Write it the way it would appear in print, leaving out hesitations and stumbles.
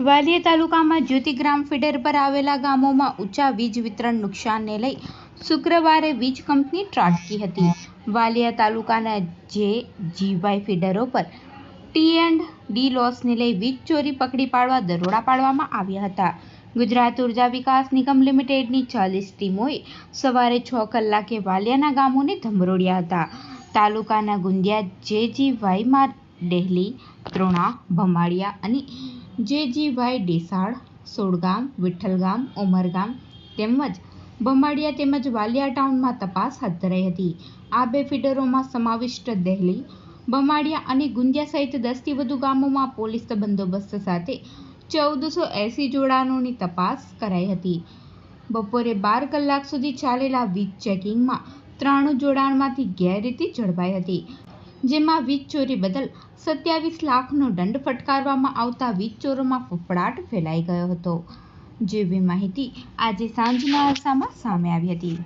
વાલિયા તાલુકામાં જ્યોતિગ્રામ ફીડર પર આવેલા ગામોમાં ઊંચા વીજ વિતરણ નુકસાનને લઈ શુક્રવારે વીજ કંપની ત્રાટકી હતી. વાલિયા તાલુકાના જે.જી.વાય ફીડરો પર T&D લોસને લઈ વીજ ચોરી પકડી પાડવા દરોડા પાડવામાં આવ્યા હતા. ગુજરાત ઉર્જા વિકાસ નિગમ લિમિટેડની 40 ટીમોએ સવારે 6 કલાકે વાલિયાના ગામોને ધમરોળ્યા હતા. તાલુકાના ગુંદિયા જે.જી.વાય ડેહલી, ત્રોણા, ભમાડિયા અને જે.જી.વાય ડેસાડ, સોડગામ, વિઠ્ઠલગામ, ઉમરગામ તેમજ ભમાડિયા તેમજ વાલિયા ટાઉનમાં તપાસ હાથ ધરાઈ હતી. આ બે ફીડરોમાં સમાવિષ્ટ ડેહલી, ભમાડિયા અને ગુંદિયા સહિત 10 થી વધુ ગામોમાં પોલીસ બંદોબસ્ત સાથે 1480 જોડાણોની તપાસ કરાઈ હતી. બપોરે 12 કલાક સુધી ચાલેલા વીજ ચેકિંગમાં 93 જોડાણમાંથી ગેરરીતિ ઝડપાઈ હતી. જેમાં વીજ ચોરી બદલ 27 લાખનો દંડ ફટકારવામાં આવતા વીજ ચોરોમાં ફફડાટ ફેલાઈ ગયો હતો. જેવી માહિતી આજે સાંજના અરસામાં સામે આવી હતી.